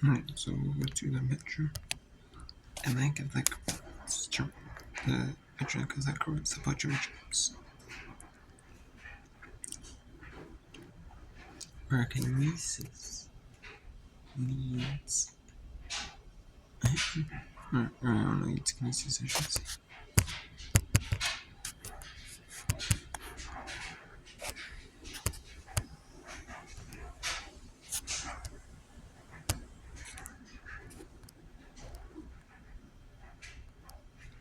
Alright, so we'll go to the picture. And then get like the picture because that corrects a bunch of jumps. Parakinesis needs. I don't know, it's kinesis, I should say.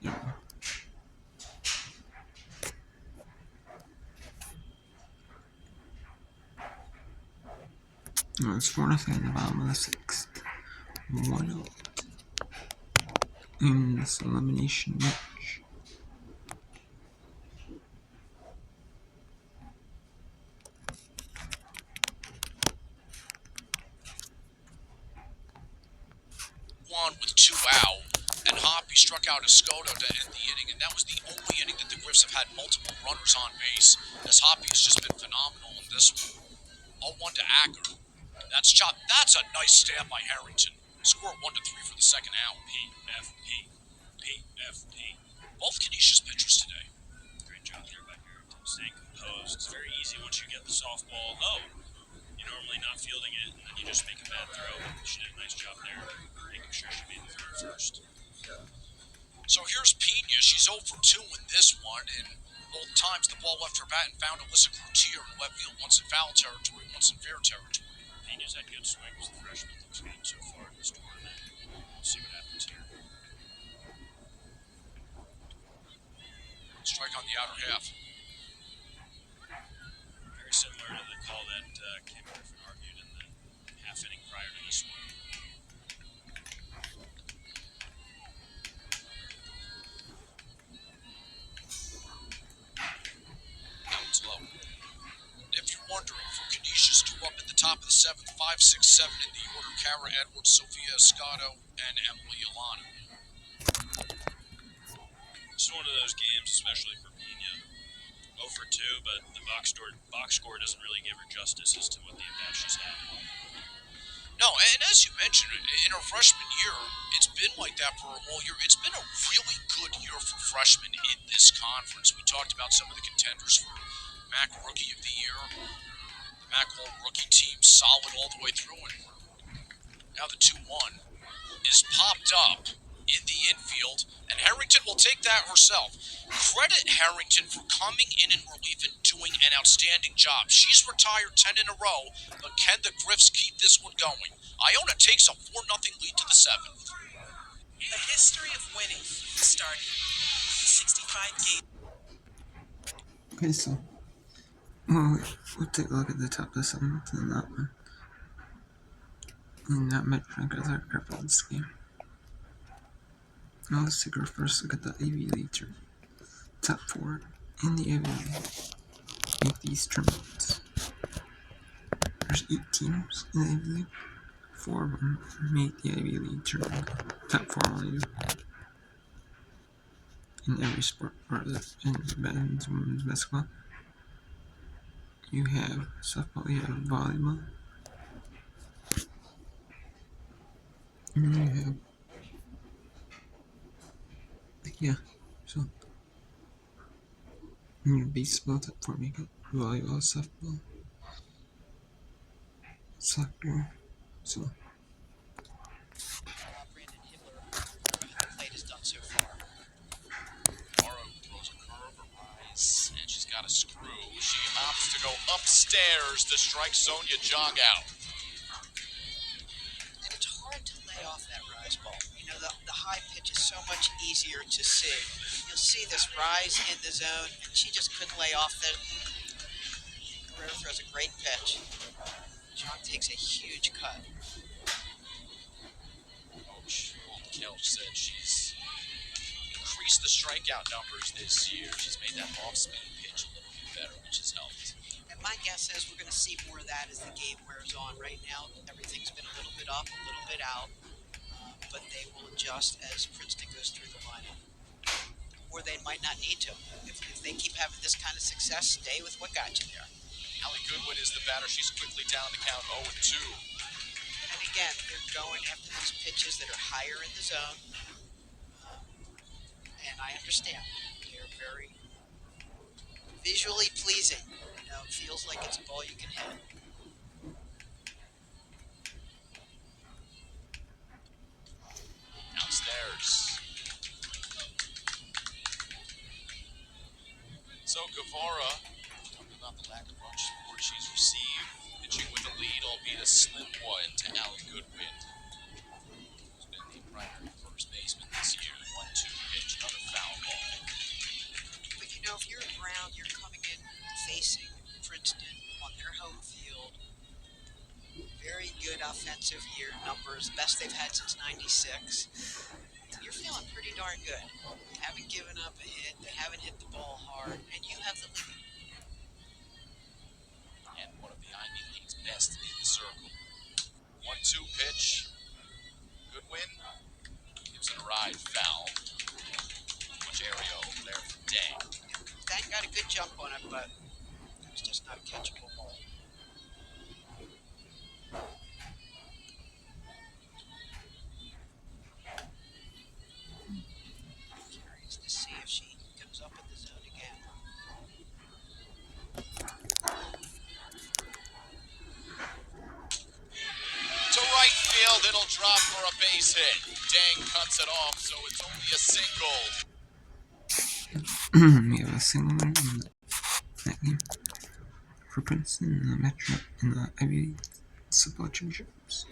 Yeah. No, it's 4-0 in the bottom of the 6th. 1-0 in this elimination match. With 2 out, and Hoppy struck out Escoto to end the inning, and that was the only inning that the Griffs have had multiple runners on base, as Hoppy has just been phenomenal in this one. 0-1 to Acker. That's chopped. That's a nice stab by Harrington. Score 1-3 for the second out. PFP. PFP. Both Canisius pitchers today. Great job there by Harrington. Staying composed. It's very easy once you get the softball low. You're normally not fielding it, and then you just make a bad throw. She did a nice job there, making sure she made the throw first. So here's Pena. She's 0 for 2 in this one, and both times the ball left her bat and found Alyssa Cloutier in left field, once in foul territory, once in fair territory. Pena's had good swings. The freshman looks good so far in this tournament. We'll see what happens here. Strike on the outer half. Very similar to the call that Kim Griffin argued in the half inning prior to this one. That one's low. If you're wondering, for Canisius, 2 up in the top of the 7th, 5, 6, 7 in the order: Kara Edwards, Sophia Escato, and Emily Alana. This is one of those games, especially for Pena. 0 for 2, but the box score doesn't really give her justice as to what the at-bat she's had. No, and as you mentioned, in her freshman year, it's been like that for a whole year. It's been a really good year for freshmen in this conference. We talked about some of the contenders for MAC Rookie of the Year. The MAC All-Rookie team solid all the way through, and now the 2-1 is popped up in the infield, and Harrington will take that herself. Credit Harrington for coming in relief and doing an outstanding job. She's retired 10 in a row, but can the Griffs keep this one going? Iona takes a 4-0 lead to the 7th. A history of winning starting 65 games. Okay, so we'll take a look at the top of the 7th in that one. In that metric, as our graph of this game. Now let's take our first look at the AV League top 4 in the AV League. Make these tournaments. There's 8 teams in the AV League. 4 of them make the AV League tournament. Top 4 only do. In every sport, or in men's, women's basketball. You have softball, you have volleyball. And then you have, yeah, so in your baseball top 4 make it volleyball, softball, soccer, so. Plate has done so far. Morrow throws a curve, a rise, and she's got a screw. She opts to go upstairs to strike Sonia Jong out. And it's hard to lay off that rise ball. You know, the high pitch is so much easier to see. You'll see this rise in the zone, and she just couldn't lay off the. Guerrero throws a great pitch. Jong takes a huge cut. Coach Kelch said she's increased the strikeout numbers this year. She's made that off-speed pitch a little bit better, which has helped. And my guess is we're going to see more of that as the game wears on. Right now, everything's been a little bit up, a little bit out, but they will adjust as Princeton goes through the lineup. Or they might not need to. If they keep having this kind of success, stay with what got you there. Allie Goodwin is the batter. She's quickly down the count 0-2. And again, they're going after these pitches that are higher in the zone, and I understand they're very visually pleasing. It feels like it's a ball you can hit. Downstairs. So Guevara, talking about the lack of run support she's received, pitching with a lead, albeit a slim one, to Allie Goodwin. Who's been the primary first baseman this year. 1-2 pitch, another foul ball. But if you're around, you're coming in facing Princeton on their home field. Very good offensive year numbers, best they've had since '96. You're feeling pretty darn good. They haven't given up a hit, they haven't hit the ball hard, and you have the lead. And one of the Ivy League's best in the circle. 1-2 pitch. Goodwin gives it a ride, foul. Ario over there for Dang. Dang got a good jump on it, but it was just not a catchable ball. Curious to see if she comes up in the zone again. To right field, it'll drop for a base hit. Dang cuts it off, so it's only a single. We have a single there in that game for Princeton in the Metro in the Ivy League football championships.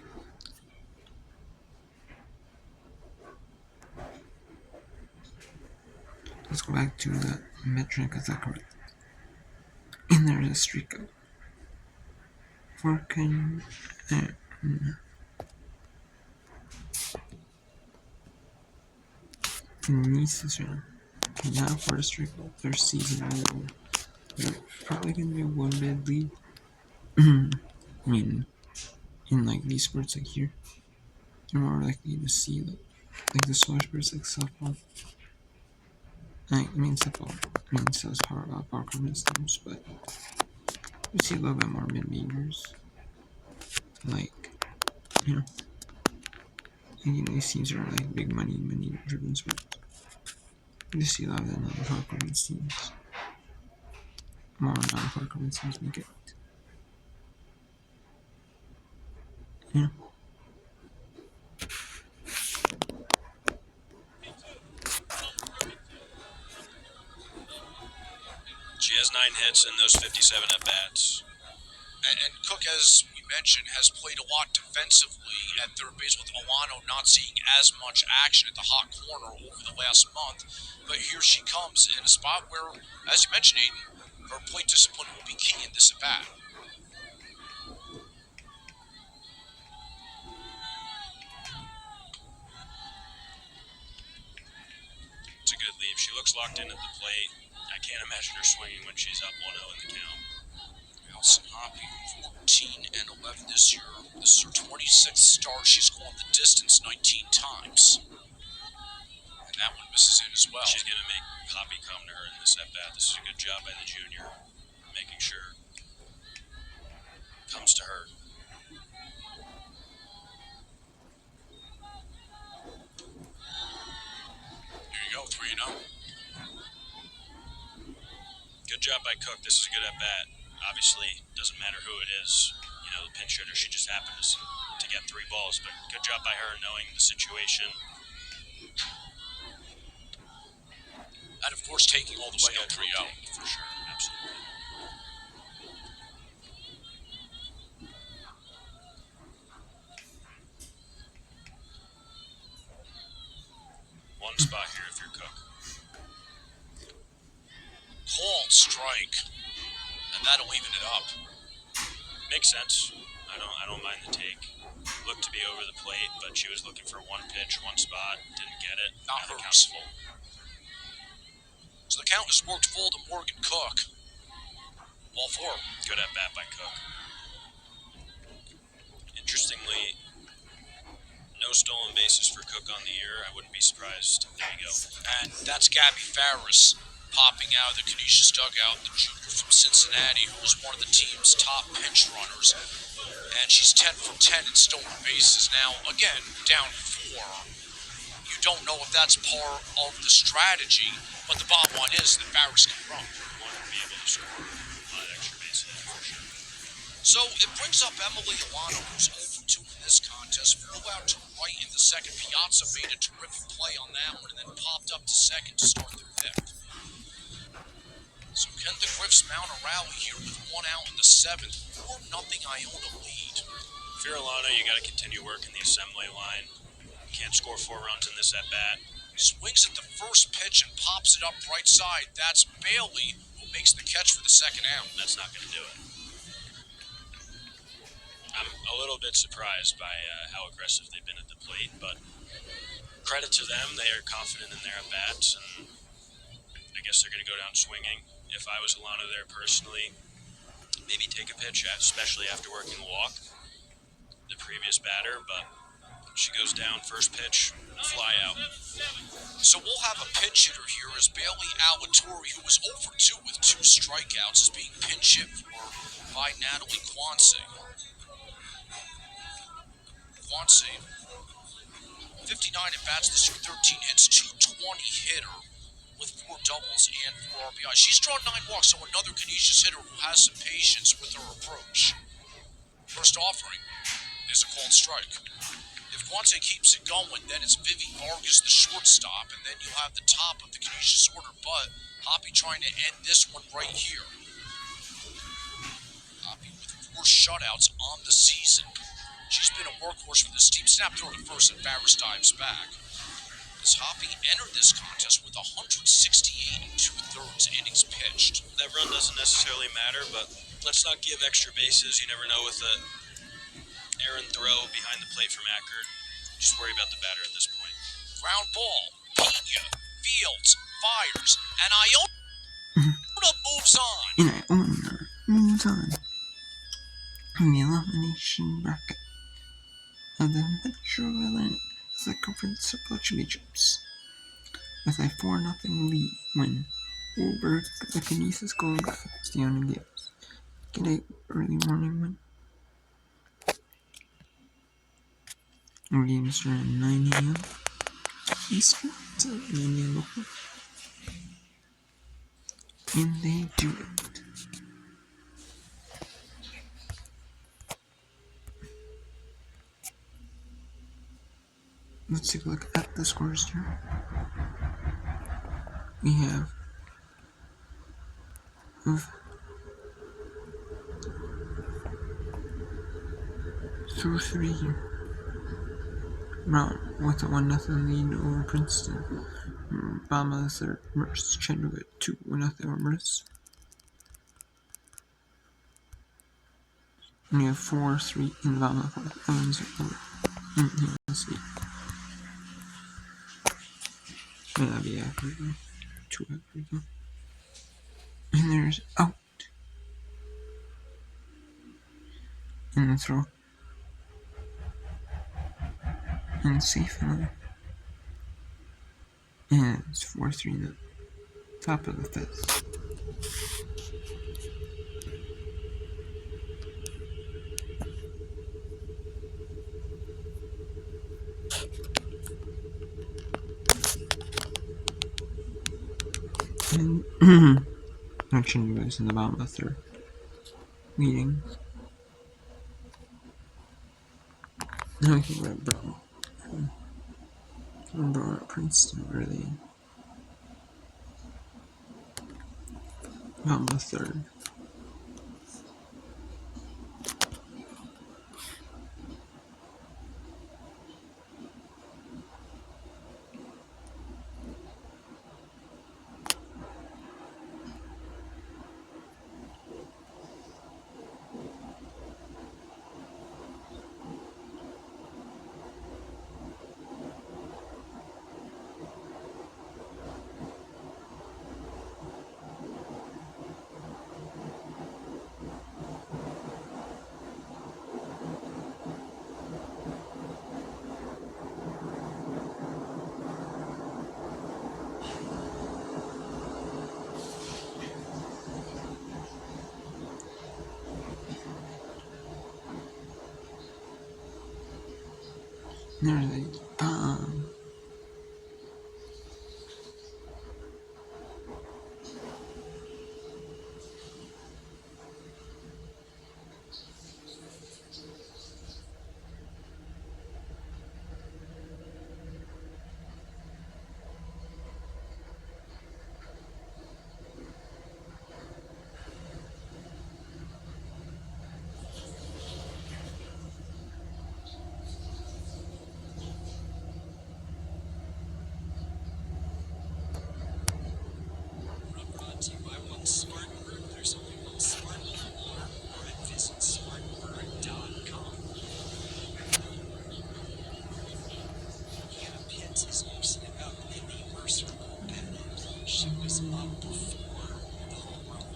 Let's go back to the metric, is that correct? And there's a streak of working Nice's right now for a streak of their season is over. They're probably gonna be a one bad lead. I mean, in like these sports like here, you're more likely to see like the smaller sports like softball. Softball. So it's hard about power conference teams, but you see a little bit more mid-majors. Like, these teams are like big money driven sports. You see a lot of the non-power conference teams. More non-power conference teams make it. She has 9 hits in those 57 at-bats. And Cook, as we mentioned, has played a lot defensively at third base, with Alano not seeing as much action at the hot corner over the last month. But here she comes in a spot where, as you mentioned, Aiden, her plate discipline will be key in this at-bat. It's a good leave. She looks locked in at the plate. I can't imagine her swinging when she's up 1-0 in the count. Allison Hoppy, 14-11 this year. This is her 26th start. She's gone the distance 19 times. And that one misses in as well. She's going to make Hoppy come to her in this at-bat. This is a good job by the junior, making sure it comes to her. Here you go, 3-0. Good job by Cook. This is a good at-bat. Obviously, doesn't matter who it is. The pinch hitter, she just happened to get 3 balls, but good job by her knowing the situation. And, of course, taking all the way up 3-0. For sure, absolutely. One spot here if you're Cook. Called strike. And that'll even it up. Makes sense. I don't mind the take. Looked to be over the plate, but she was looking for one pitch, one spot, didn't get it. Not Now the hers. count's full. So the count has worked full to Morgan Cook. Ball 4. Good at bat by Cook. Interestingly, no stolen bases for Cook on the year. I wouldn't be surprised. There you go. And that's Gabby Farris popping out of the Canisius dugout, the junior from Cincinnati, who was one of the team's top pinch runners. And and she's 10 for 10 in stolen bases. Now, again, down 4. You don't know if that's part of the strategy, but the bottom line is that Barris can run. You want to be able to score a lot of extra bases for sure. So it brings up Emily Alano, who's 0 for 2 in this contest. Flew out to right in the second. Piazza made a terrific play on that one and then popped up to second to start the 5th. So can the Griffs mount a rally here with 1 out in the 7th? 4-0 Iona lead. If you're Alano, you got to continue working the assembly line. Can't score 4 runs in this at-bat. Swings at the first pitch and pops it up right side. That's Bailey, who makes the catch for the second out. That's not going to do it. I'm a little bit surprised by how aggressive they've been at the plate, but credit to them. They are confident in their at-bats, and I guess they're going to go down swinging. If I was Alano there personally, maybe take a pitch, especially after working a walk, the previous batter, but she goes down, first pitch, fly out. So we'll have a pinch hitter here as Bailey Alatori, who was 0 for 2 with 2 strikeouts, is being pinch hit for by Natalie Quanse. Quanse, 59 at bats this year, 13 hits, 220 hitter with 4 doubles and 4 RBI. She's drawn 9 walks, so another Canisius hitter who has some patience with her approach. First offering is a called strike. If Quanse keeps it going, then it's Vivi Vargas, the shortstop, and then you'll have the top of the Canisius order. But Hoppy trying to end this one right here. Hoppy with 4 shutouts on the season. She's been a workhorse for this team. Snap throw to first, and Barris dives back. As Hoppy entered this contest with 168 2/3 innings pitched. That run doesn't necessarily matter, but let's not give extra bases. You never know with a errant throw behind the plate from Ackert. Just worry about the batter at this point. Ground ball. Pena, Fields, fires, and Iona moves on. And Iona moves on in the elimination bracket of the Metro Atlantic Conference Championships with a 4-0 lead win over the Canisius Golden Graphics. The Iona Gales get a early morning win. Our games start at 9 a.m. Eastern, so 9 a.m. local. And they do it. Let's take a look at the scores here. We have through 3 round with a 1-0 lead over Princeton. Bama third, Merce, Chenoweth 2-0 over Merce. And we have 4-3 in Bama fourth, Evans over Indiana State. May not be accurate though. 2 accurate though. And there's out. And the throw. And safe another. And it's 4-3 in the top of the 5th. And action goes in the bottom of the 3rd, leading. Now we can grab Brown at Princeton early. Bottom of the 3rd. There's a bomb. Brought to you by one Spartanburg. There's only one smart alarm, or visit spartanburg.com. Hannah Pitts is loosening up in the Mercer bullpen. She was up before the home run.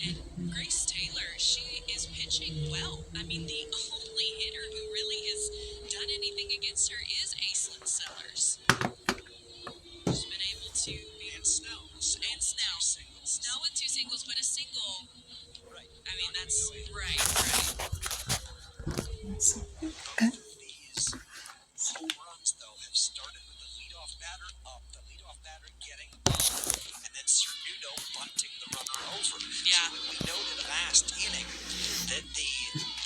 And Grace Taylor, she is pitching well. I mean, the only hitter who really has done anything against her is Aislinn Sellers. She's been able to be... And Snell. And Snell. Snell with 2 singles, but a single... Right. I mean, that's... Right. These home runs, though, have started with the leadoff batter up, the leadoff batter getting up, and then Cernudo bunting the runner over. Yeah. So we noted last inning that the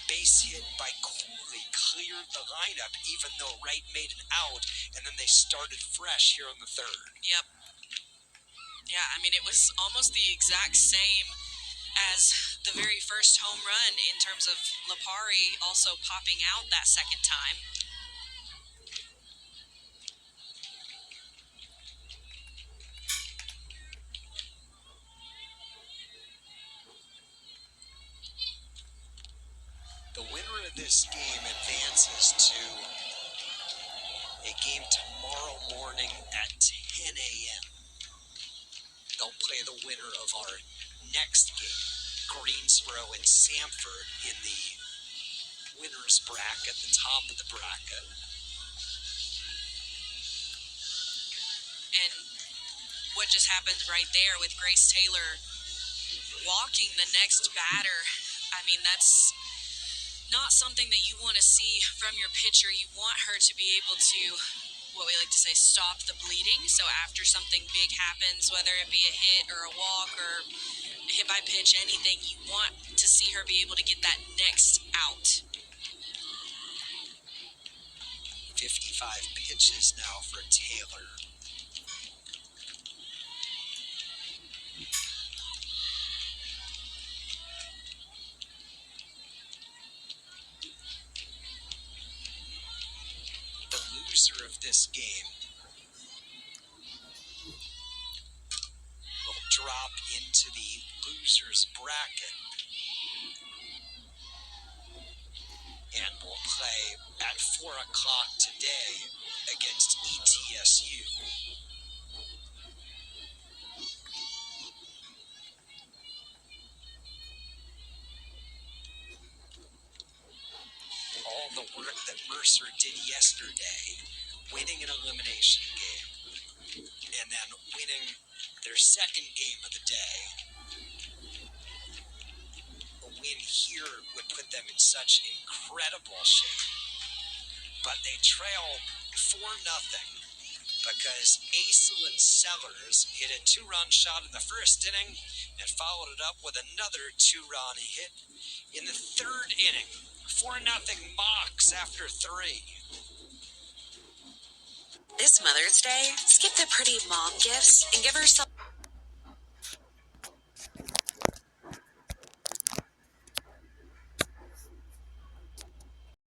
base hit by Cooley cleared the lineup, even though Wright made an out, and then they started fresh here in the third. Yep. Yeah, I mean, it was almost the exact same as the very first home run in terms of Lipari also popping out that second time. The winner of this game advances to a game tomorrow morning at 10 a.m. They'll play the winner of our next game, Greensboro and Samford, in the winner's bracket, the top of the bracket. And what just happened right there with Grace Taylor walking the next batter, I mean, that's not something that you want to see from your pitcher. You want her to be able to, what we like to say, stop the bleeding. So after something big happens, whether it be a hit or a walk or a hit by pitch, anything, you want to see her be able to get that next out. 55 pitches now for Taylor. The loser of this game will drop into the loser's bracket and will play at 4 o'clock today against ETSU. All the work that Mercer did yesterday, winning an elimination game, and then winning their second game of the day. A win here would put them in such incredible shape. But they trail 4-0 because Aislinn Sellers hit a 2-run shot in the first inning and followed it up with another 2-run hit in the third inning. 4-0 Mocs after 3. This Mother's Day, skip the pretty mom gifts and give her some